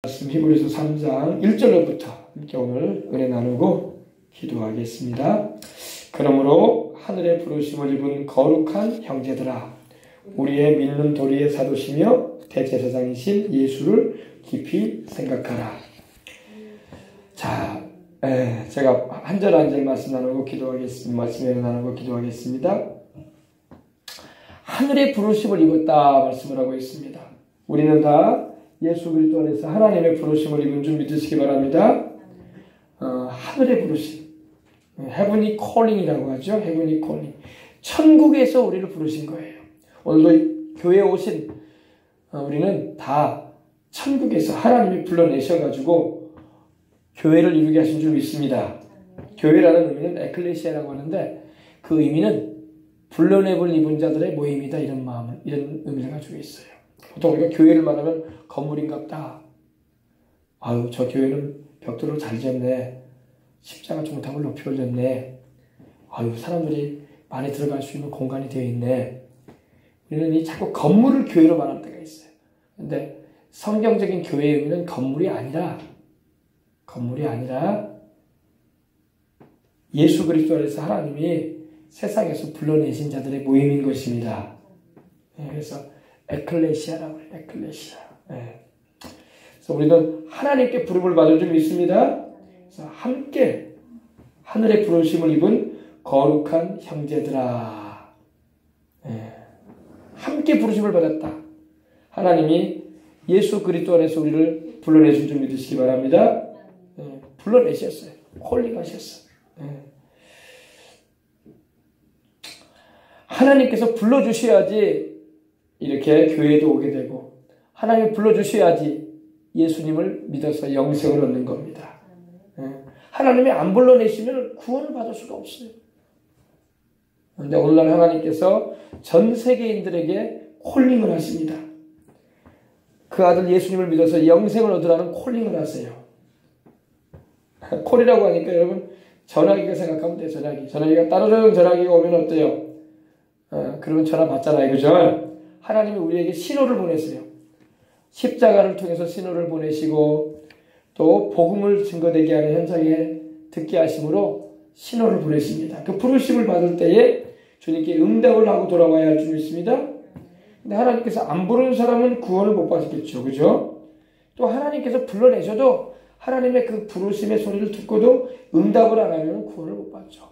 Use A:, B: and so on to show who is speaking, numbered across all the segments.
A: 말씀 히브리서 3장 1절로부터 함께 오늘 은혜 나누고 기도하겠습니다. 그러므로 하늘의 부르심을 입은 거룩한 형제들아, 우리의 믿는 도리의 사도시며 대제사장이신 예수를 깊이 생각하라. 자, 제가 한 절 한 절 말씀 나누고 기도하겠습니다. 말씀을 나누고 기도하겠습니다. 하늘의 부르심을 입었다 말씀을 하고 있습니다. 우리는 다 예수 그리스도 안에서 하나님의 부르심을 입은 줄 믿으시기 바랍니다. 하늘의 부르심, Heavenly Calling이라고 하죠. Heavenly Calling. 천국에서 우리를 부르신 거예요. 오늘도 교회에 오신 우리는 다 천국에서 하나님이 불러내셔가지고 교회를 이루게 하신 줄 믿습니다. 교회라는 의미는 에클레시아라고 하는데 그 의미는 불러내볼 입은 자들의 모임이다, 이런 의미를 가지고 있어요. 보통 우리가 교회를 말하면 건물인갑다. 아유, 저 교회는 벽돌을 잘 지었네. 십자가 종탑을 높이 올렸네. 아유, 사람들이 많이 들어갈 수 있는 공간이 되어 있네. 우리는 자꾸 건물을 교회로 말할 때가 있어요. 근데 성경적인 교회의 의미는 건물이 아니라 예수 그리스도 안에서 하나님이 세상에서 불러내신 자들의 모임인 것입니다. 그래서 에클레시아라고 해요. 에클레시아. 그래서 우리는 하나님께 부름을 받을 줄 믿습니다. 그래서 함께 하늘의 부르심을 입은 거룩한 형제들아. 함께 부르심을 받았다. 하나님이 예수 그리스도 안에서 우리를 불러내신 줄 믿으시기 바랍니다. 불러내셨어요. 콜링하셨어요. 하나님께서 불러주셔야지 이렇게 교회에도 오게 되고, 하나님이 불러주셔야지 예수님을 믿어서 영생을 얻는 겁니다. 하나님이 안 불러내시면 구원을 받을 수가 없어요. 그런데 오늘날 하나님께서 전 세계인들에게 콜링을 하십니다. 그 아들 예수님을 믿어서 영생을 얻으라는 콜링을 하세요. 콜이라고 하니까 여러분 전화기가 생각하면 돼요. 전화기가 따르릉 전화기가 오면 어때요? 그러면 전화 받잖아요. 그죠? 하나님이 우리에게 신호를 보내세요. 십자가를 통해서 신호를 보내시고 또 복음을 증거되게 하는 현장에 듣게 하심으로 신호를 보내십니다. 그 부르심을 받을 때에 주님께 응답을 하고 돌아와야 할 줄 믿습니다. 근데 하나님께서 안 부르는 사람은 구원을 못 받겠죠. 그죠? 또 하나님께서 불러내셔도 하나님의 그 부르심의 소리를 듣고도 응답을 안 하면 구원을 못 받죠.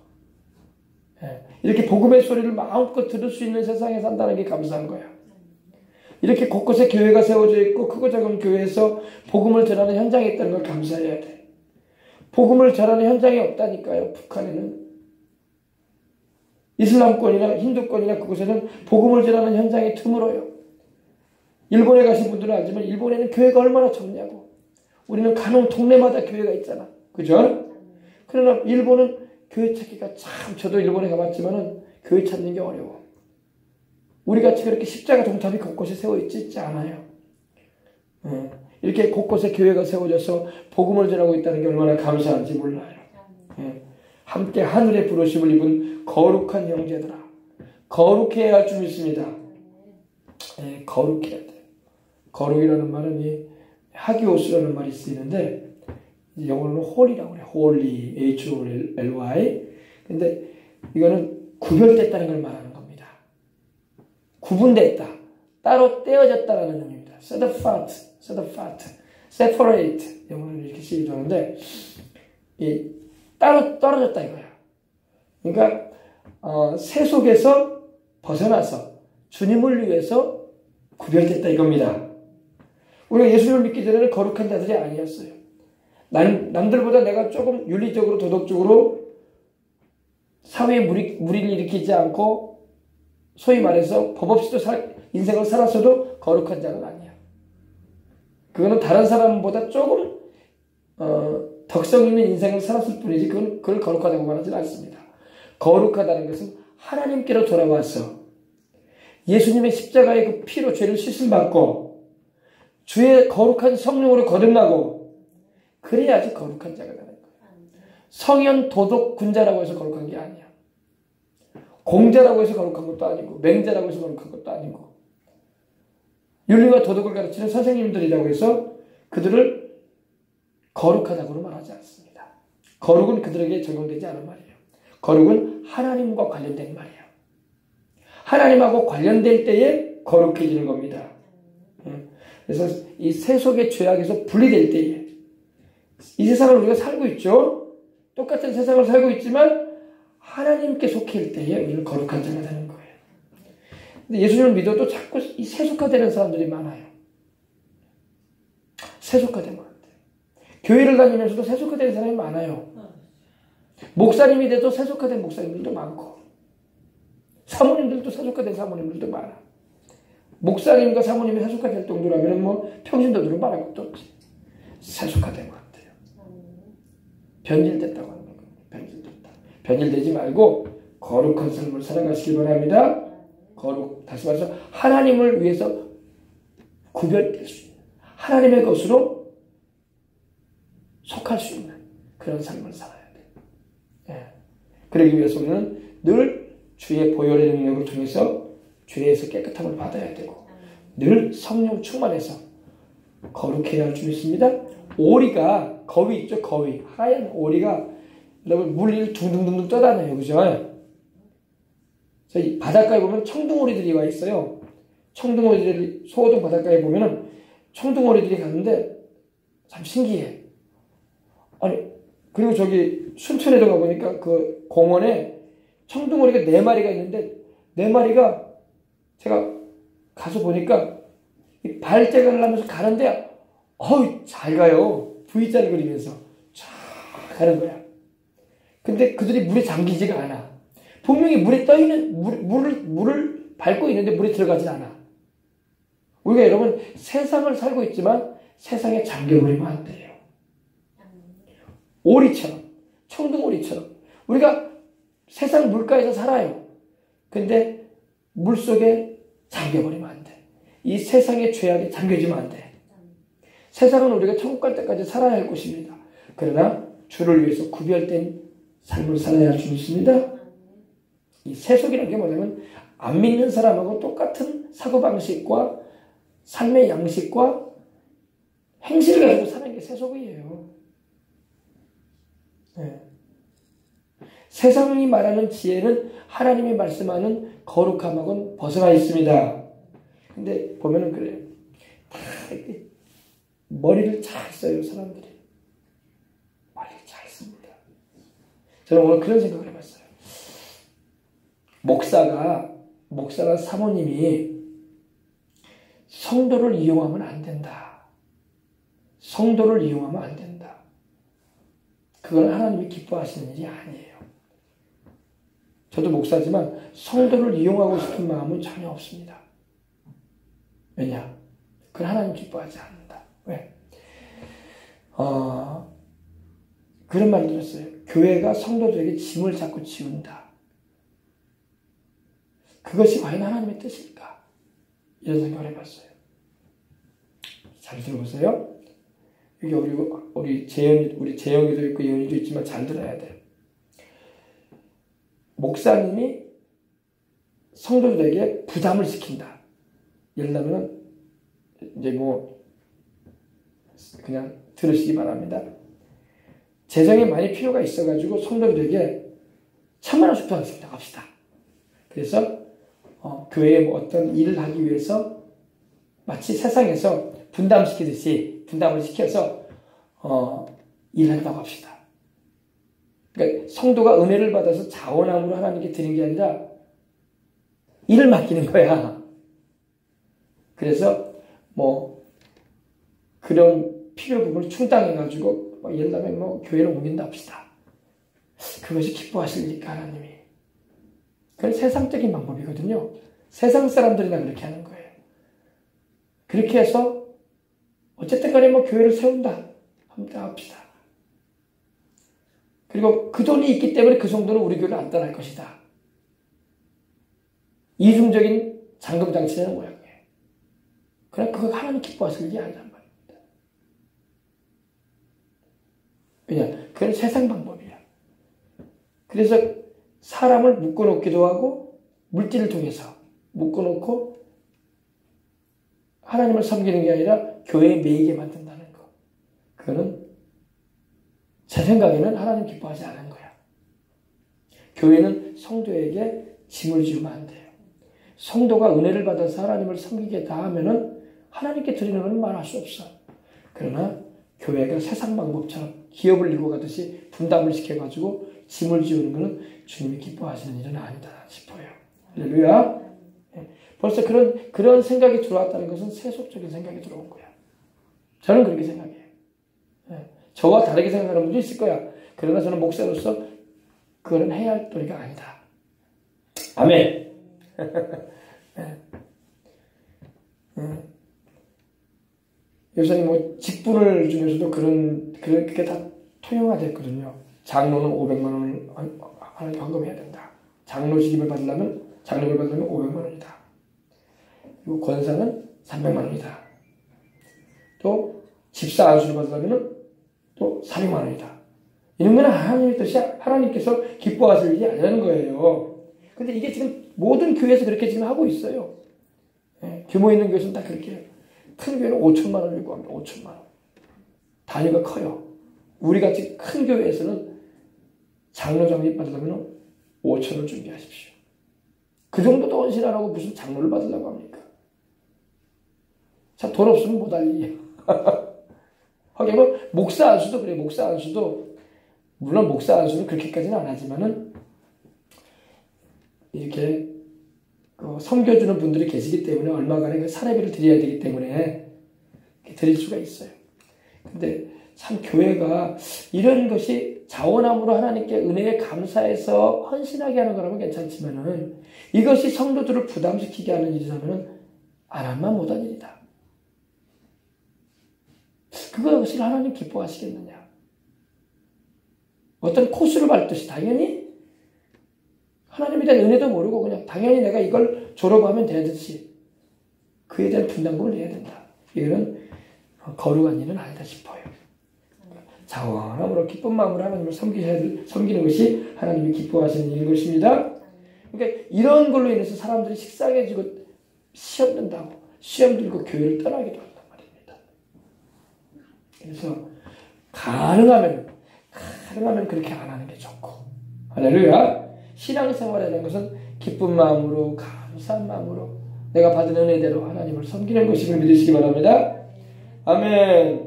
A: 이렇게 복음의 소리를 마음껏 들을 수 있는 세상에 산다는 게 감사한 거예요. 이렇게 곳곳에 교회가 세워져 있고 크고 작은 교회에서 복음을 전하는 현장에 있다는 걸 감사해야 돼. 복음을 전하는 현장이 없다니까요. 북한에는 이슬람권이나 힌두권이나 그곳에는 복음을 전하는 현장이 드물어요. 일본에 가신 분들은 알지만 일본에는 교회가 얼마나 적냐고. 우리는 가는 동네마다 교회가 있잖아. 그죠? 그러나 일본은 교회 찾기가 참, 저도 일본에 가봤지만은 교회 찾는 게 어려워. 우리같이 그렇게 십자가 동탑이 곳곳에 세워있지 않아요. 이렇게 곳곳에 교회가 세워져서 복음을 전하고 있다는 게 얼마나 감사한지 몰라요. 함께 하늘의 부르심을 입은 거룩한 형제들아. 거룩해야 할 줄 믿습니다. 거룩해야 돼요. 거룩이라는 말은 이 하기오스라는 말이 쓰이는데 영어로는 홀이라고 그래요. 홀리, H-O-L-Y. 근데 이거는 구별됐다는 걸 말하는 겁니다. 구분됐다. 따로 떼어졌다라는 의미입니다. set apart, separate. 영어로는 이렇게 쓰이기도 하는데, 따로 떨어졌다 이거야. 그러니까, 새 속에서 벗어나서 주님을 위해서 구별됐다 이겁니다. 우리가 예수님을 믿기 전에는 거룩한 자들이 아니었어요. 남들보다 내가 조금 윤리적으로 도덕적으로 사회에 무리를 일으키지 않고 소위 말해서 법 없이도 인생을 살았어도 거룩한 자는 아니야. 그거는 다른 사람보다 조금 덕성 있는 인생을 살았을 뿐이지 그걸 거룩하다고 말하지 않습니다. 거룩하다는 것은 하나님께로 돌아와서 예수님의 십자가의 그 피로 죄를 씻음받고 주의 거룩한 성령으로 거듭나고 그래야지 거룩한 자가 되는 거예요. 성현 도덕 군자라고 해서 거룩한 게 아니야. 공자라고 해서 거룩한 것도 아니고 맹자라고 해서 거룩한 것도 아니고 윤리와 도덕을 가르치는 선생님들이라고 해서 그들을 거룩하다고는 말하지 않습니다. 거룩은 그들에게 적용되지 않은 말이에요. 거룩은 하나님과 관련된 말이에요. 하나님하고 관련될 때에 거룩해지는 겁니다. 그래서 이 세속의 죄악에서 분리될 때에 이 세상을 우리가 살고 있죠. 똑같은 세상을 살고 있지만 하나님께 속해 있을 때에 우리는 거룩한 자가 되는 거예요. 근데 예수님을 믿어도 자꾸 이 세속화되는 사람들이 많아요. 세속화된 것 같아요. 교회를 다니면서도 세속화된 사람이 많아요. 목사님이 돼도 세속화된 목사님들도 많고 사모님들도 세속화된 사모님들도 많아. 목사님과 사모님이 세속화될 정도라면 뭐 평신도 들은 말할 것도 없지. 세속화된 것 같아요. 변질됐다고 하는 거예요. 변질됐다. 변질되지 말고 거룩한 삶을 살아가시기 바랍니다. 다시 말해서 하나님을 위해서 구별될 수 있는 하나님의 것으로 속할 수 있는 그런 삶을 살아야 돼요. 예. 그러기 위해서 우리는 늘 주의 보혈의 능력을 통해서 죄에서 깨끗함을 받아야 되고 늘 성령 충만해서 거룩해야 할 줄 믿습니다. 오리가 거위 있죠. 거위 하얀 오리가 여러분 물 위를 둥둥둥둥 떠다녀요. 그죠? 저희 바닷가에 보면 청둥오리들이 와 있어요. 청둥오리들이 소호동 바닷가에 보면은 청둥오리들이 가는데 참 신기해. 아니 그리고 저기 순천에도 가보니까 그 공원에 청둥오리가 4마리가 있는데 4마리가 제가 가서 보니까 이 발재간을 하면서 가는데 잘 가요. V자를 그리면서 쫙 가는 거야. 근데 그들이 물에 잠기지가 않아. 분명히 물에 떠있는 물을 밟고 있는데 물에 들어가지 않아. 우리가 여러분 세상을 살고 있지만 세상에 잠겨버리면 안 돼요. 오리처럼 청둥오리처럼 우리가 세상 물가에서 살아요. 근데 물속에 잠겨버리면 안 돼. 이 세상의 죄악에 잠겨지면 안 돼. 세상은 우리가 천국 갈 때까지 살아야 할 곳입니다. 그러나 주를 위해서 구별된 삶을 살아야 할 줄 믿습니다. 이 세속이라는 게 뭐냐면 안 믿는 사람하고 똑같은 사고방식과 삶의 양식과 행실을 가지고 사는 게 세속이에요. 네. 세상이 말하는 지혜는 하나님이 말씀하는 거룩함하고는 벗어나 있습니다. 근데 보면은 그래요. 다 머리를 잘 써요, 사람들이. 머리를 잘 씁니다. 저는 오늘 그런 생각을 해봤어요. 목사나 사모님이 성도를 이용하면 안 된다. 성도를 이용하면 안 된다. 그건 하나님이 기뻐하시는 일이 아니에요. 저도 목사지만 성도를 이용하고 싶은 마음은 전혀 없습니다. 왜냐? 그건 하나님 기뻐하지 않는다. 왜? 그런 말을 들었어요. 교회가 성도들에게 짐을 자꾸 지운다. 그것이 과연 하나님의 뜻일까? 이런 생각을 해봤어요. 잘 들어보세요. 여기 우리 재영이도 있고 예언이도 있지만 잘 들어야 돼요. 목사님이 성도들에게 부담을 시킨다. 예를 들면 이제 뭐 그냥 들으시기 바랍니다. 재정에 많이 필요가 있어가지고 성도들에게 1,000,000원씩 도와주겠다 합시다. 그래서 교회에 뭐 어떤 일을 하기 위해서 마치 세상에서 분담시키듯이 분담을 시켜서 일한다고 합시다. 그러니까 성도가 은혜를 받아서 자원함으로 하나님께 드리는 게 아니라 일을 맡기는 거야. 그래서 뭐 그런 필요 부분을 충당해가지고 예를 들면 뭐 교회를 옮긴다 합시다. 그것이 기뻐하실 일일까 하나님이. 그건 세상적인 방법이거든요. 세상 사람들이나 그렇게 하는 거예요. 그렇게 해서 어쨌든 간에 뭐 교회를 세운다 합시다. 그리고 그 돈이 있기 때문에 그 정도는 우리 교회를 안 떠날 것이다. 이중적인 잠금장치는 모양이에요. 그러나 그거 하나님 기뻐하실 일이 아니란 말입니다. 왜냐? 그건 세상 방법이야. 그래서 사람을 묶어놓기도 하고 물질을 통해서 묶어놓고 하나님을 섬기는 게 아니라 교회에 매이게 만든다는 거. 그거는 제 생각에는 하나님 기뻐하지 않은 거야. 교회는 성도에게 짐을 지우면 안 돼요. 성도가 은혜를 받아서 하나님을 섬기겠다 하면은 하나님께 드리는 건 말할 수 없어. 그러나 교회가 세상 방법처럼 기업을 이고 가듯이 분담을 시켜가지고 짐을 지우는 것은 주님이 기뻐하시는 일은 아니다 싶어요. 할렐루야. 벌써 그런 생각이 들어왔다는 것은 세속적인 생각이 들어온 거야. 저는 그렇게 생각해요. 저와 다르게 생각하는 분도 있을 거야. 그러나 저는 목사로서 그거는 해야 할 도리가 아니다. 아멘. 요새 뭐 직분을 중에서도 그게 다 통용화됐거든요. 장로는 500만 원을 헌금해야 된다. 장로직임을 받으려면 500만 원이다. 그리고 권사는 300만 원이다. 또 집사 안수를 받으려면 또 400만 원이다. 이런 건 하나님의 뜻이 하나님께서 기뻐하실 일이 아니라는 거예요. 근데 이게 지금 모든 교회에서 그렇게 지금 하고 있어요. 규모 있는 교회에서는 다 그렇게 해요. 큰 교회는 5천만 원을 요구합니다. 5천만 원. 단위가 커요. 우리 같이 큰 교회에서는 장로 장립 받으려면 5천을 준비하십시오. 그 정도도 헌신 안 하고 무슨 장로를 받으려고 합니까? 자, 돈 없으면 못 할 일이에요. 하긴 뭐 목사 안수도 그래요. 목사 안수도 물론 목사 안수는 그렇게까지는 안 하지만은 이렇게 섬겨주는 분들이 계시기 때문에 얼마간의 그 사례비를 드려야 되기 때문에 드릴 수가 있어요. 근데 참 교회가 이런 것이 자원함으로 하나님께 은혜에 감사해서 헌신하게 하는 거라면 괜찮지만은 이것이 성도들을 부담시키게 하는 일이라면 안 하면 못한 일이다. 그것을 하나님 기뻐하시겠느냐? 어떤 코스를 밟듯이 당연히 하나님에 대한 은혜도 모르고 그냥 당연히 내가 이걸 졸업하면 되듯이 그에 대한 분담금을 내야 된다. 이거는 거룩한 일은 아니다 싶어요. 자원함으로 기쁜 마음으로 하나님을 섬기는 것이 하나님이 기뻐하시는 일인 것입니다. 그러니까 이런 걸로 인해서 사람들이 식상해지고 시험 든다고 시험 들고 교회를 떠나기도 한단 말입니다. 그래서 가능하면 그렇게 안 하는 게 좋고, 할렐루야. 신앙생활에 대한 것은 기쁜 마음으로 감사한 마음으로 내가 받은 은혜대로 하나님을 섬기는 것임을 믿으시기 바랍니다. 아멘.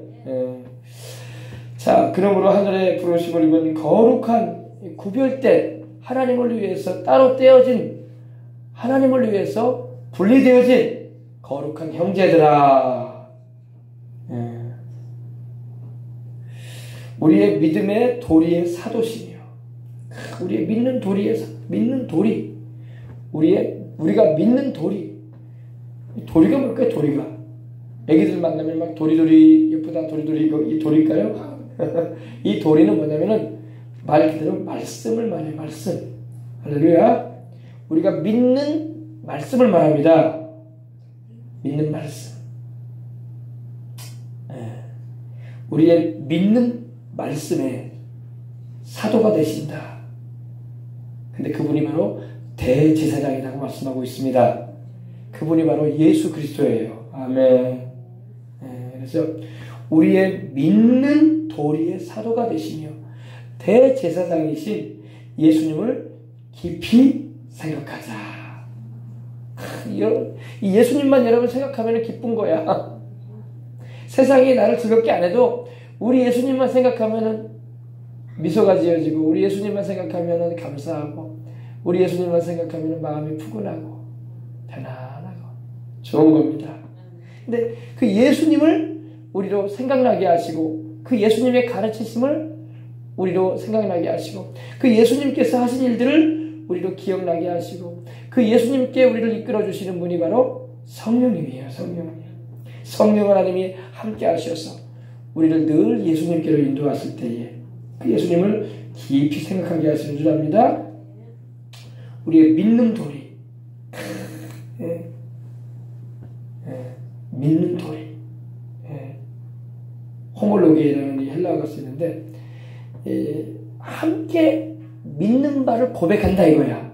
A: 자, 그러므로 하늘의 부르심을 입은 거룩한 구별된 하나님을 위해서 따로 떼어진 하나님을 위해서 분리되어진 거룩한 형제들아, 우리의 믿음의 도리의 사도시며 우리의 믿는 도리 우리가 믿는 도리가 뭘까요? 도리가 애기들 만나면 막 도리도리 예쁘다 도리도리 이 도리일까요? 이 도리는 뭐냐면은 말 그대로 말씀을 말해요. 말씀. 할렐루야. 우리가 믿는 말씀을 말합니다. 믿는 말씀. 우리의 믿는 말씀에 사도가 되신다. 근데 그분이 바로 대제사장이라고 말씀하고 있습니다. 그분이 바로 예수 그리스도예요. 아멘. 그래서 우리의 믿는 도리의 사도가 되시며 대제사장이신 예수님을 깊이 생각하자. 이 예수님만 여러분 생각하면 기쁜 거야. 세상이 나를 즐겁게 안 해도 우리 예수님만 생각하면 미소가 지어지고 우리 예수님만 생각하면 감사하고 우리 예수님만 생각하면 마음이 푸근하고 편안하고 좋은 겁니다. 근데 그 예수님을 우리로 생각나게 하시고 그 예수님의 가르치심을 우리로 생각나게 하시고 그 예수님께서 하신 일들을 우리로 기억나게 하시고 그 예수님께 우리를 이끌어 주시는 분이 바로 성령님이에요. 성령 하나님이 함께 하셔서 우리를 늘 예수님께로 인도하실 때에 그 예수님을 깊이 생각하게 하시는 줄 압니다. 우리의 믿는 도리, 믿는 도리, 호몰로게라는 이 헬라어가 쓰는데 함께 믿는 바를 고백한다 이거야.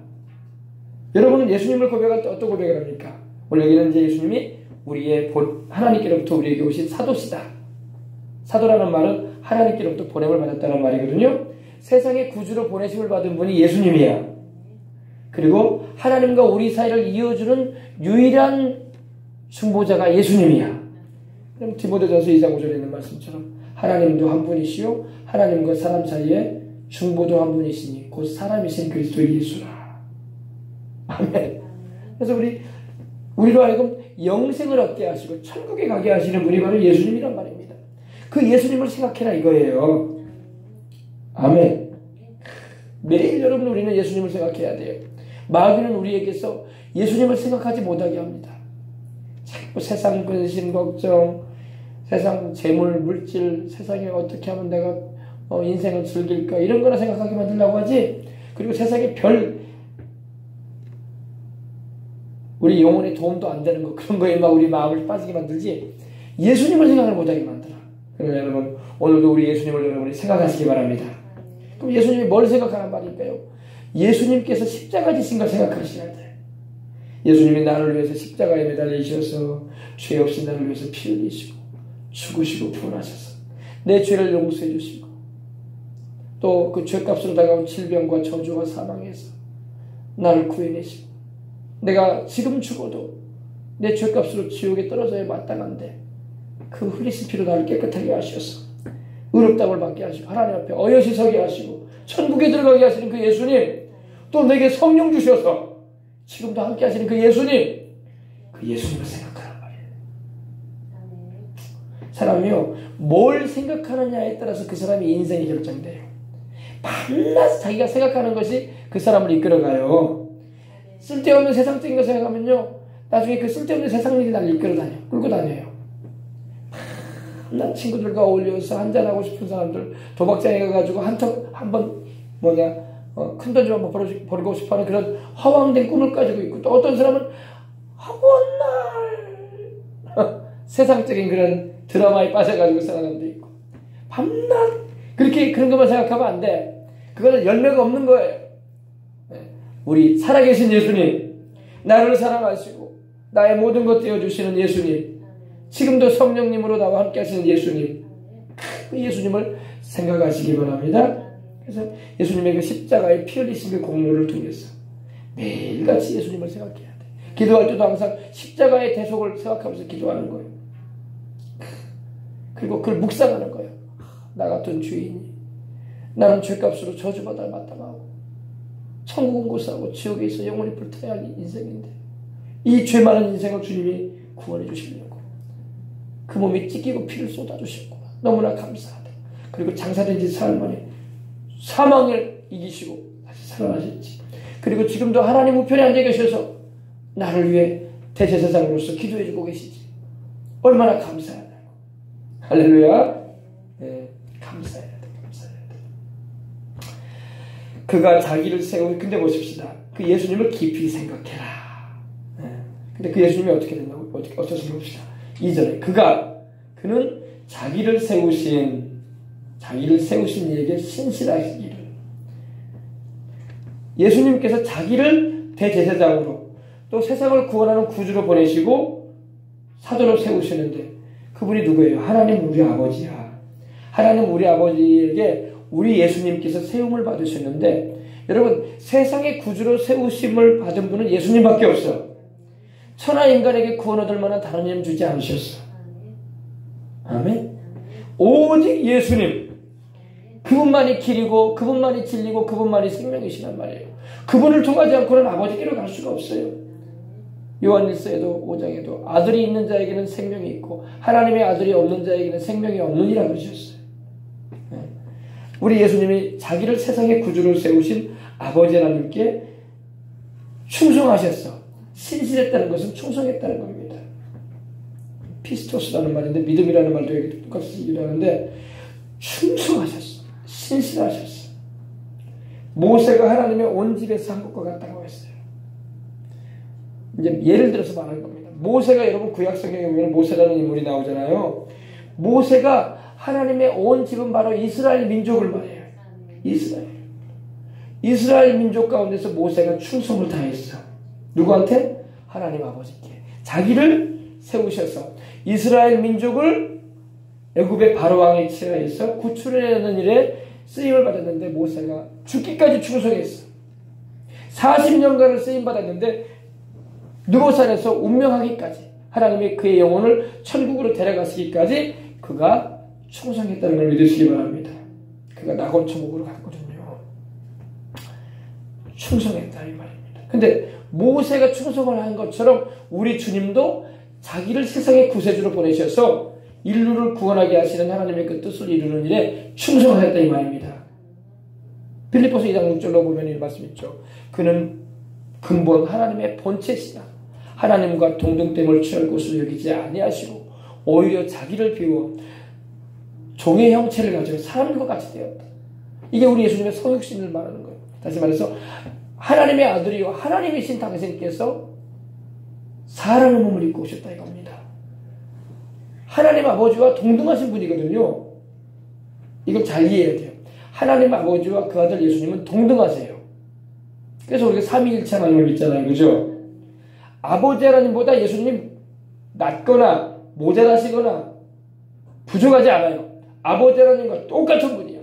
A: 여러분은 예수님을 고백할 때 어떤 고백을 합니까? 원래 여기는 이제 예수님이 우리의 하나님께로부터 우리에게 오신 사도시다. 사도라는 말은 하나님께로부터 보냄을 받았다는 말이거든요. 세상의 구주로 보내심을 받은 분이 예수님이야. 그리고 하나님과 우리 사이를 이어주는 유일한 중보자가 예수님이야. 그럼 디모데전서 2장 5절에 있는 말씀처럼 하나님도 한 분이시요 하나님과 사람 사이에 중보도 한 분이시니 곧 사람이신 그리스도 예수라. 아멘. 그래서 우리로 하여금 영생을 얻게 하시고 천국에 가게 하시는 분이 바로 예수님이란 말입니다. 그 예수님을 생각해라 이거예요. 아멘. 매일 여러분 우리는 예수님을 생각해야 돼요. 마귀는 우리에게서 예수님을 생각하지 못하게 합니다. 자꾸 세상 근심 걱정, 세상 재물, 물질, 세상에 어떻게 하면 내가 인생을 즐길까 이런 거나 생각하게 만들려고 하지. 그리고 세상에 우리 영혼에 도움도 안 되는 거 그런 거에 막 우리 마음을 빠지게 만들지 예수님을 생각을 못하게 만들어. 그러면 여러분 오늘도 우리 예수님을 여러분이 생각하시기 바랍니다. 그럼 예수님이 뭘 생각하란 말일까요? 예수님께서 십자가 지신 걸 생각하셔야 돼. 예수님이 나를 위해서 십자가에 매달리셔서 죄 없이 나를 위해서 피 흘리시고 죽으시고 부활하셔서 내 죄를 용서해 주시고 또 그 죄값으로 다가온 질병과 저주와 사망에서 나를 구해내시고 내가 지금 죽어도 내 죄값으로 지옥에 떨어져야 마땅한데 그 흘리신 피로 나를 깨끗하게 하셔서 의롭다움을 받게 하시고 하나님 앞에 어여시 서게 하시고 천국에 들어가게 하시는 그 예수님, 또 내게 성령 주셔서 지금도 함께 하시는 그 예수님, 그 예수님을 생각하란 말이에요. 사람이요 뭘 생각하느냐에 따라서 그 사람의 인생이 결정돼요. 밤낮 자기가 생각하는 것이 그 사람을 이끌어가요. 쓸데없는 세상적인 거 생각하면요 나중에 그 쓸데없는 세상 일이 나를 끌고 다녀요. 난 친구들과 어울려서 한잔하고 싶은 사람들 도박장에 가가지고 한번 큰돈 좀 한번 벌고 싶어하는 그런 허황된 꿈을 가지고 있고, 또 어떤 사람은 날 세상적인 그런 드라마에 빠져가지고 살아가는 데 있고, 밤낮 그렇게 그런 것만 생각하면 안 돼. 그거는 열매가 없는 거예요. 우리 살아계신 예수님, 나를 사랑하시고 나의 모든 것 되어주시는 예수님, 지금도 성령님으로 나와 함께 하시는 예수님, 그 예수님을 생각하시기 바랍니다. 그래서 예수님의 그 십자가에 피 흘리신 그 공로를 통해서 매일같이 예수님을 생각해야 돼. 기도할 때도 항상 십자가의 대속을 생각하면서 기도하는 거예요. 그리고 그걸 묵상하는 거예요. 나 같은 죄인이, 나는 죄값으로 저주받아 마땅하고 천국은 고사하고 지옥에 있어 영원히 불타야 할 인생인데, 이 죄 많은 인생을 주님이 구원해 주시려고 그 몸이 찢기고 피를 쏟아주셨구나. 너무나 감사하다. 그리고 장사된 지 사흘 만에 사망을 이기시고 다시 살아나셨지. 그리고 지금도 하나님 우편에 앉아 계셔서 나를 위해 대제사장으로서 기도해 주고 계시지. 얼마나 감사하다고. 할렐루야. 네, 감사해야 돼. 감사해야 돼. 그가 자기를 세우고, 근데 보십시다. 그 예수님을 깊이 생각해라. 네. 근데 그 예수님이 어떻게 된다고? 어떻게 봅시다. 2절에 그는 자기를 세우신 이에게 신실하시기를. 예수님께서 자기를 대제사장으로 또 세상을 구원하는 구주로 보내시고 사도로 세우시는데, 그분이 누구예요? 하나님 우리 아버지야. 하나님 우리 아버지에게 우리 예수님께서 세움을 받으셨는데, 여러분 세상의 구주로 세우심을 받은 분은 예수님밖에 없어. 천하 인간에게 구원 얻을 만한 다른 이름 주지 않으셨어. 아멘. 오직 예수님, 그분만이 길이고 그분만이 진리고 그분만이 생명이시란 말이에요. 그분을 통하지 않고는 아버지께로 갈 수가 없어요. 요한일서에도 5장에도 아들이 있는 자에게는 생명이 있고 하나님의 아들이 없는 자에게는 생명이 없느니라 그러셨어요. 우리 예수님이 자기를 세상의 구주로 세우신 아버지 하나님께 충성하셨어. 신실했다는 것은 충성했다는 겁니다. 피스토스라는 말인데, 믿음이라는 말도 여기 똑같이 일하는데, 충성하셨어. 신실하셨어. 모세가 하나님의 온 집에서 한 것과 같다고 했어요. 이제 예를 들어서 말하는 겁니다. 모세가, 여러분 구약성경에 보면 모세라는 인물이 나오잖아요. 모세가 하나님의 온 집은 바로 이스라엘 민족을 말해요. 이스라엘 민족 가운데서 모세가 충성을 다했어. 누구한테? 하나님 아버지께. 자기를 세우셔서 이스라엘 민족을 애굽의 바로 왕의 치하에서 구출해내는 일에 쓰임을 받았는데 모세가 죽기까지 충성했어. 40년간을 쓰임 받았는데 느보산에서 운명하기까지 하나님이 그의 영혼을 천국으로 데려가시기까지 그가 충성했다는 걸 믿으시기 바랍니다. 그가 낙원 천국으로 갔거든요. 충성했다 이 말입니다. 근데 모세가 충성을 한 것처럼 우리 주님도 자기를 세상의 구세주로 보내셔서 인류를 구원하게 하시는 하나님의 그 뜻을 이루는 일에 충성하였다 이 말입니다. 빌립보서 2장 6절로 보면 이 말씀 있죠. 그는 근본 하나님의 본체시다. 하나님과 동등됨을 취할 것으로 여기지 아니하시고 오히려 자기를 비워 종의 형체를 가지고 사람과 같이 되었다. 이게 우리 예수님의 성육신을 말하는 거예요. 다시 말해서 하나님의 아들이요 하나님이신 당신께서 사람의 몸을 입고 오셨다 이겁니다. 하나님 아버지와 동등하신 분이거든요. 이걸 잘 이해해야 돼요. 하나님 아버지와 그 아들 예수님은 동등하세요. 그래서 우리가 삼위일체 하나님을 믿잖아요. 그죠? 아버지 하나님보다 예수님 낮거나 모자라시거나 부족하지 않아요. 아버지 하나님과 똑같은 분이에요.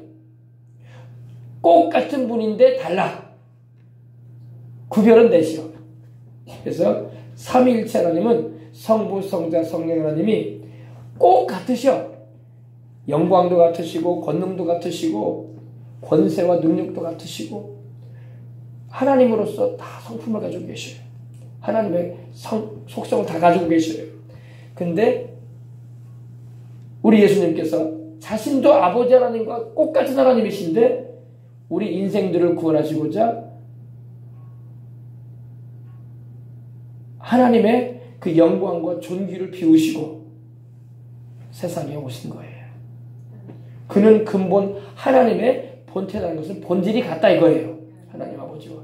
A: 똑같은 분인데 달라. 구별은 내시오. 그래서 삼위일체 하나님은 성부, 성자, 성령 하나님이 꼭 같으셔. 영광도 같으시고 권능도 같으시고 권세와 능력도 같으시고 하나님으로서 다 성품을 가지고 계셔요. 하나님의 속성을 다 가지고 계셔요. 근데 우리 예수님께서 자신도 아버지 하나님과 똑같은 하나님이신데 우리 인생들을 구원하시고자 하나님의 그 영광과 존귀를 비우시고 세상에 오신 거예요. 그는 근본 하나님의 본태라는 것은 본질이 같다 이거예요. 하나님 아버지와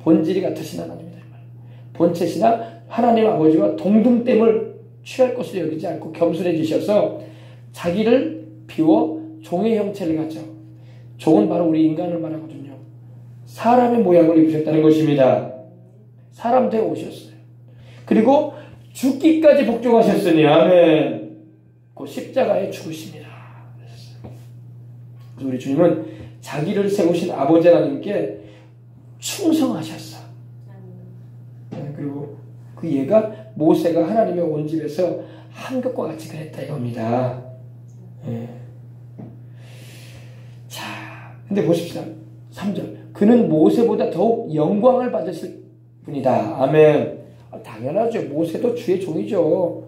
A: 본질이 같으신 하나님이다. 본체시나 하나님 아버지와 동등됨을 취할 것을 여기지 않고 겸손해지셔서 자기를 비워 종의 형체를 가져. 종은 바로 우리 인간을 말하거든요. 사람의 모양을 입으셨다는 것입니다. 사람 되어 오셨어요. 그리고 죽기까지 복종하셨으니 아멘. 그 십자가에 죽으십니다. 우리 주님은 자기를 세우신 아버지 하나님께 충성하셨어. 그리고 그 얘가 모세가 하나님의 온 집에서 한 것과 같이 그랬다 이겁니다. 예. 자, 근데 보십시다. 3절. 그는 모세보다 더욱 영광을 받으실 분이다. 아멘. 당연하죠. 모세도 주의 종이죠.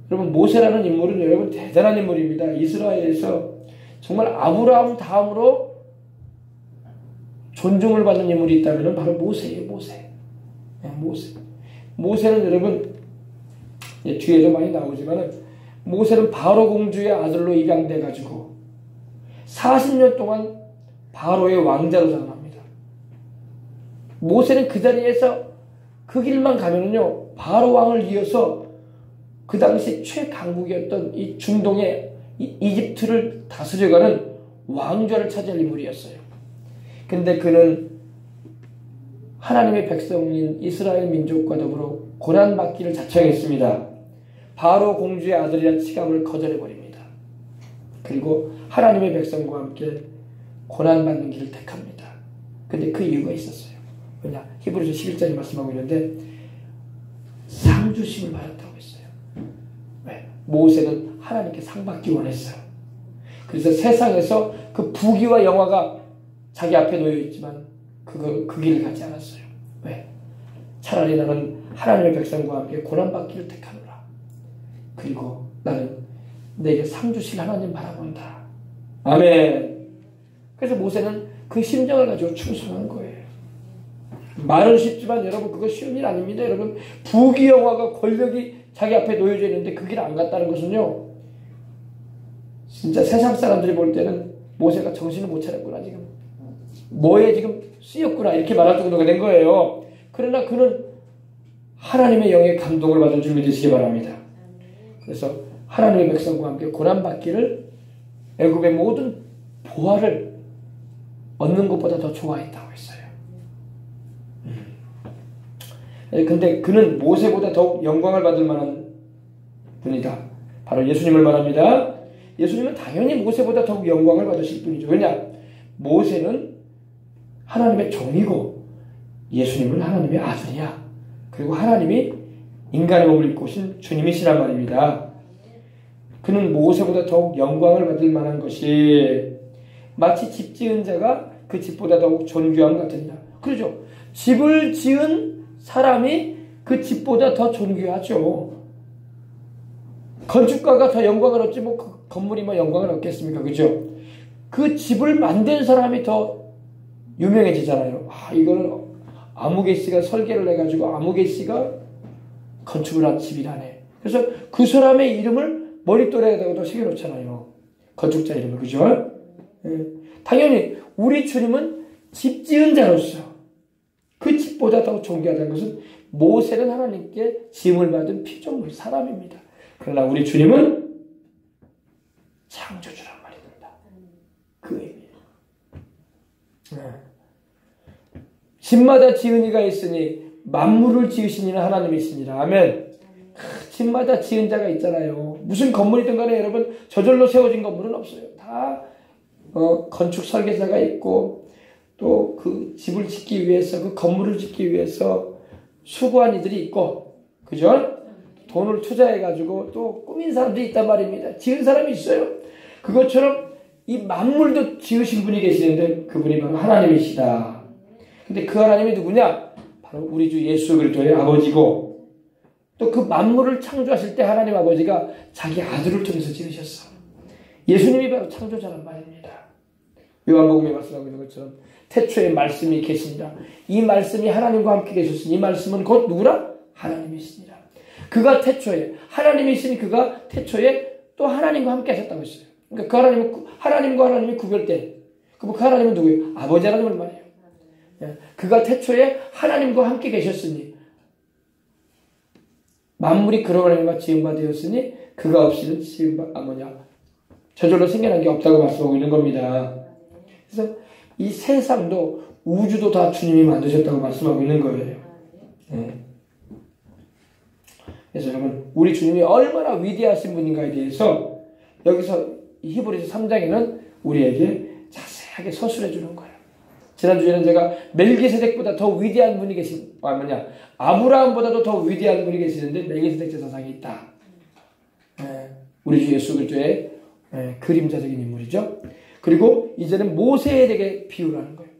A: 여러분 모세라는 인물은 여러분 대단한 인물입니다. 이스라엘에서 정말 아브라함 다음으로 존중을 받는 인물이 있다면 바로 모세예요. 모세. 모세는 여러분 뒤에도 많이 나오지만 모세는 바로 공주의 아들로 입양돼 가지고 40년 동안 바로의 왕자로 자라납니다. 모세는 그 자리에서 그 길만 가면은요 바로 왕을 이어서 그 당시 최강국이었던 이 중동의 이집트를 다스려가는 왕좌를 차지할 인물이었어요. 근데 그는 하나님의 백성인 이스라엘 민족과 더불어 고난받기를 자청했습니다. 바로 공주의 아들이란 치감을 거절해버립니다. 그리고 하나님의 백성과 함께 고난받는 길을 택합니다. 근데 그 이유가 있었어요. 왜냐? 히브리서 11장이 말씀하고 있는데 상주심을 받았다고 했어요. 왜? 모세는 하나님께 상받기 원했어요. 그래서 세상에서 그 부귀와 영화가 자기 앞에 놓여 있지만 그 길을 가지 않았어요. 왜? 차라리 나는 하나님의 백성과 함께 고난받기를 택하노라. 그리고 나는 내게 상 주실 하나님 바라본다. 아멘. 그래서 모세는 그 심정을 가지고 충성한 거예요. 말은 쉽지만 여러분 그거 쉬운 일 아닙니다. 여러분 부귀 영화가 권력이 자기 앞에 놓여져 있는데 그 길 안 갔다는 것은요 진짜 세상 사람들이 볼 때는 모세가 정신을 못 차렸구나 지금 뭐에 지금 쓰였구나 이렇게 말할 정도가 된 거예요. 그러나 그는 하나님의 영의 감동을 받은 줄 믿으시기 바랍니다. 그래서 하나님의 백성과 함께 고난받기를 애굽의 모든 보화를 얻는 것보다 더 좋아했다고 했어요. 근데 그는 모세보다 더욱 영광을 받을 만한 분이다. 바로 예수님을 말합니다. 예수님은 당연히 모세보다 더욱 영광을 받으실 분이죠. 왜냐? 모세는 하나님의 종이고 예수님은 하나님의 아들이야. 그리고 하나님이 인간의 몸을 입고 오신 주님이시란 말입니다. 그는 모세보다 더욱 영광을 받을 만한 것이 마치 집 지은 자가 그 집보다 더욱 존귀함 같으니라. 그렇죠. 집을 지은 사람이 그 집보다 더 존귀하죠. 건축가가 더 영광을 얻지 뭐 그 건물이 뭐 영광을 얻겠습니까? 그죠? 그 집을 만든 사람이 더 유명해지잖아요. 아, 이거는 아무개 씨가 설계를 해가지고 아무개 씨가 건축을 한 집이라네. 그래서 그 사람의 이름을 머릿돌에다가도 새겨놓잖아요. 건축자 이름을. 그죠? 예. 당연히 우리 주님은 집 지은 자로서 그 집보다 더 존귀하다는 것은 모세는 하나님께 지음을 받은 피조물 사람입니다. 그러나 우리 주님은 창조주란 말입니다. 그 의미예요. 네. 집마다 지은 이가 있으니 만물을 지으신 이는 하나님이시니라. 아멘. 집마다 지은 자가 있잖아요. 무슨 건물이든 간에 여러분 저절로 세워진 건물은 없어요. 다 건축 설계자가 있고 또 그 집을 짓기 위해서 그 건물을 짓기 위해서 수고한 이들이 있고 그죠? 돈을 투자해가지고 또 꾸민 사람들이 있단 말입니다. 지은 사람이 있어요. 그것처럼 이 만물도 지으신 분이 계시는데 그분이 바로 하나님이시다. 근데 그 하나님이 누구냐? 바로 우리 주 예수 그리스도의 아버지고 또 그 만물을 창조하실 때 하나님 아버지가 자기 아들을 통해서 지으셨어. 예수님이 바로 창조자란 말입니다. 요한복음에 말씀하고 있는 것처럼 태초에 말씀이 계시니라. 이 말씀이 하나님과 함께 계셨으니 이 말씀은 곧 누구라? 하나님이시니라. 그가 태초에 하나님이시니 그가 태초에 또 하나님과 함께 하셨다고 했어요. 그러니까 그 하나님은 하나님과 하나님이 구별된 그 하나님은 누구예요? 아버지 하나님을 말해요. 그가 태초에 하나님과 함께 계셨으니 만물이 그런 하나님과 지음바 되었으니 그가 없이는 지음바 뭐냐 저절로 생겨난 게 없다고 말씀하고 있는 겁니다. 그래서 이 세상도 우주도 다 주님이 만드셨다고 말씀하고 있는 거예요. 네. 그래서 여러분 우리 주님이 얼마나 위대하신 분인가에 대해서 여기서 히브리서 3장에는 우리에게 자세하게 서술해 주는 거예요. 지난주에는 제가 멜기세덱보다 더 위대한 분이 아브라함보다도 더 위대한 분이 계시는데 멜기세덱 제사장이 있다. 우리 주 예수 그리스도의 그림자적인 인물이죠. 그리고 이제는 모세에게 비유를 하는 거예요.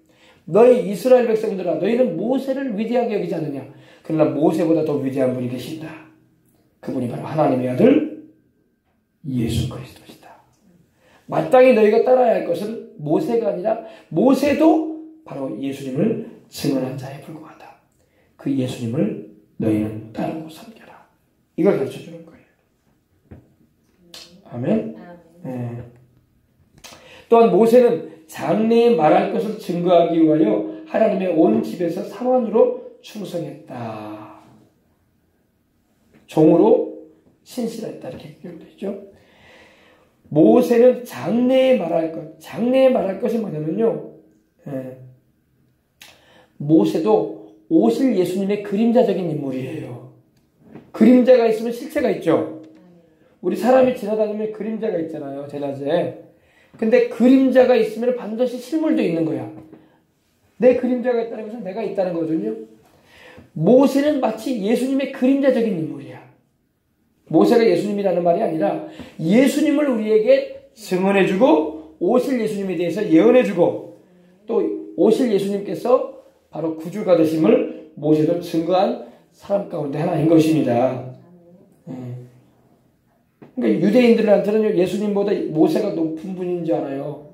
A: 너희 이스라엘 백성들아 너희는 모세를 위대하게 여기지 않느냐. 그러나 모세보다 더 위대한 분이 계신다. 그분이 바로 하나님의 아들 예수 그리스도시다. 마땅히 너희가 따라야 할 것은 모세가 아니라 모세도 바로 예수님을 증언한 자에 불과하다. 그 예수님을 너희는 따르고 섬겨라. 이걸 가르쳐주는 거예요. 아멘. 네. 또한 모세는 장래에 말할 것을 증거하기 위하여 하나님의 온 집에서 사환으로 충성했다. 종으로 신실했다. 이렇게 기록되죠. 모세는 장래에 말할 것. 장래에 말할 것이 뭐냐면요. 모세도 오실 예수님의 그림자적인 인물이에요. 그림자가 있으면 실체가 있죠. 우리 사람이 지나다니면 그림자가 있잖아요. 대낮에. 근데 그림자가 있으면 반드시 실물도 있는 거야. 내 그림자가 있다는 것은 내가 있다는 거거든요. 모세는 마치 예수님의 그림자적인 인물이야. 모세가 예수님이라는 말이 아니라 예수님을 우리에게 증언해주고 오실 예수님에 대해서 예언해주고 또 오실 예수님께서 바로 구주가 되심을 모세도 증거한 사람 가운데 하나인 것입니다. 그러니까 유대인들한테는 예수님보다 모세가 높은 분인 줄 알아요.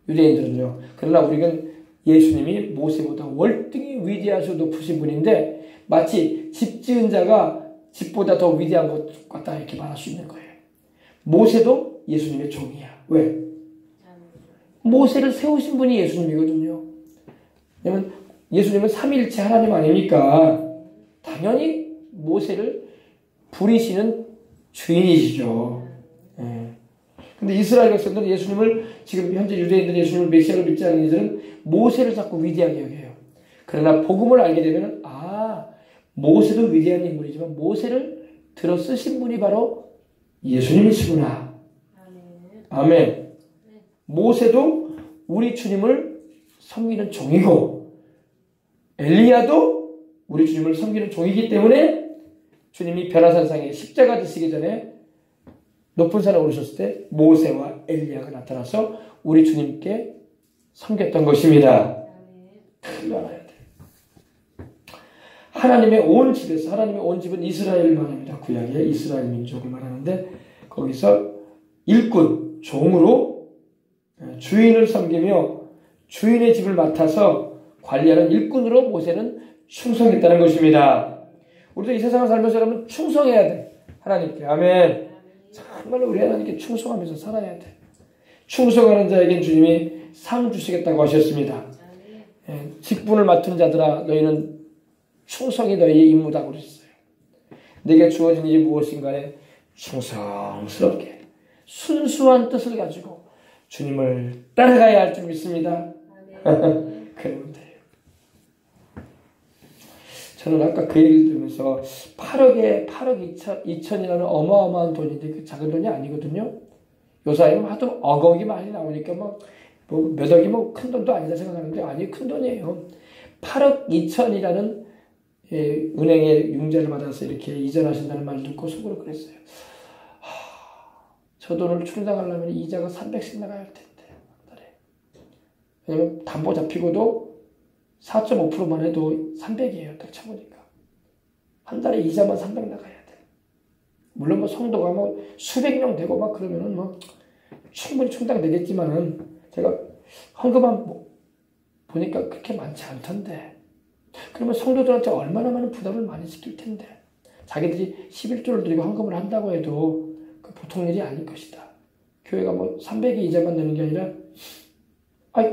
A: 유대인들은요. 그러나 우리는 예수님이 모세보다 월등히 위대하시고 높으신 분인데 마치 집 지은 자가 집보다 더 위대한 것 같다 이렇게 말할 수 있는 거예요. 모세도 예수님의 종이야. 왜? 모세를 세우신 분이 예수님이거든요. 왜냐면 예수님은 삼위일체 하나님 아닙니까? 당연히 모세를 부리시는 주인이시죠. 근데 이스라엘 백성들은 예수님을 지금 현재 유대인들이 예수님을 메시아로 믿지 않는 이들은 모세를 자꾸 위대하게 여겨요. 그러나 복음을 알게 되면 모세도 위대한 인물이지만 모세를 들어 쓰신 분이 바로 예수님이시구나. 아멘. 모세도 우리 주님을 섬기는 종이고 엘리야도 우리 주님을 섬기는 종이기 때문에 주님이 변화산상에 십자가 지시기 전에 높은 산에 오르셨을 때 모세와 엘리야가 나타나서 우리 주님께 섬겼던 것입니다. 그걸 알아야 돼. 하나님의 온 집에서, 하나님의 온 집은 이스라엘을 말합니다. 구약의 이스라엘 민족을 말하는데 거기서 일꾼, 종으로 주인을 섬기며 주인의 집을 맡아서 관리하는 일꾼으로 모세는 충성했다는 것입니다. 우리도 이 세상을 살면서 여러분 충성해야 돼. 하나님께. 아멘. 정말로 우리 하나님께 충성하면서 살아야 돼. 충성하는 자에겐 주님이 상 주시겠다고 하셨습니다. 직분을 맡은 자들아 너희는 충성이 너희의 임무다고 그러셨어요. 내게 주어진 일이 무엇인가에 충성스럽게 순수한 뜻을 가지고 주님을 따라가야 할 줄 믿습니다. 그러면 돼요. 저는 아까 그 얘기를 들으면서 8억 2천이라는 어마어마한 돈인데 그 작은 돈이 아니거든요. 요사이는 하도 억억이 많이 나오니까 몇 억이 큰 돈도 아니다 생각하는데 아니 큰 돈이에요. 8억 2천이라는 은행에 융자를 받아서 이렇게 이전하신다는 말을 듣고 속으로 그랬어요. 저 돈을 충당하려면 이자가 300씩 나가야 할 텐데 한 달에. 왜냐면 담보 잡히고도 4.5%만 해도 300이에요. 딱 쳐보니까. 한 달에 이자만 300 나가야 돼. 물론 성도가 수백 명 되고 그러면은 충분히 충당되겠지만은 제가 헌금한 보니까 그렇게 많지 않던데. 그러면 성도들한테 얼마나 많은 부담을 많이 시킬 텐데. 자기들이 11조를 드리고 헌금을 한다고 해도 그 보통 일이 아닐 것이다. 교회가 300이 이자만 내는 게 아니라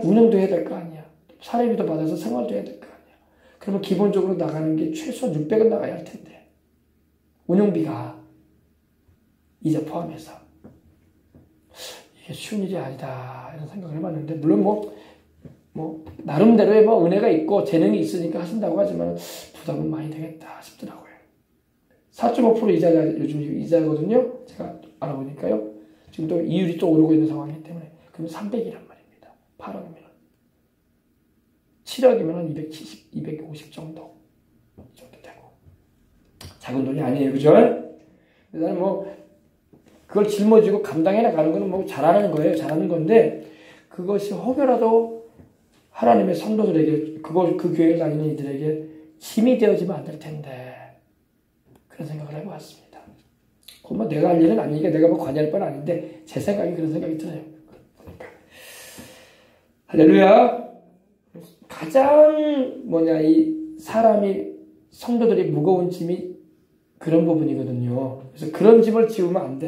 A: 운영도 해야 될 거 아니야. 사례비도 받아서 생활도 해야 될 거 아니야. 그러면 기본적으로 나가는 게 최소한 600은 나가야 할 텐데. 운영비가 이자 포함해서. 이게 쉬운 일이 아니다. 이런 생각을 해봤는데, 물론 나름대로의 은혜가 있고 재능이 있으니까 하신다고 하지만 부담은 많이 되겠다 싶더라고요. 4.5% 이자가 요즘 이자거든요. 제가 알아보니까요. 지금 또 이율이 또 오르고 있는 상황이기 때문에. 그럼 300이란 말입니다. 8억이면. 7억이면 한 270, 250 정도 되고. 작은 돈이 아니에요. 그죠? 나는 그걸 짊어지고 감당해 나가는 거는 잘하는 거예요. 잘하는 건데, 그것이 혹여라도 하나님의 성도들에게, 그 교회를 다니는 이들에게 힘이 되어지면 안 될 텐데, 그런 생각을 해보았습니다. 그건 내가 할 일은 아니니까 내가 관여할 건 아닌데, 제 생각이 그런 생각이 들어요. 그러니까. 할렐루야! 가장 이 성도들이 무거운 짐이 그런 부분이거든요. 그래서 그런 짐을 지우면 안 돼.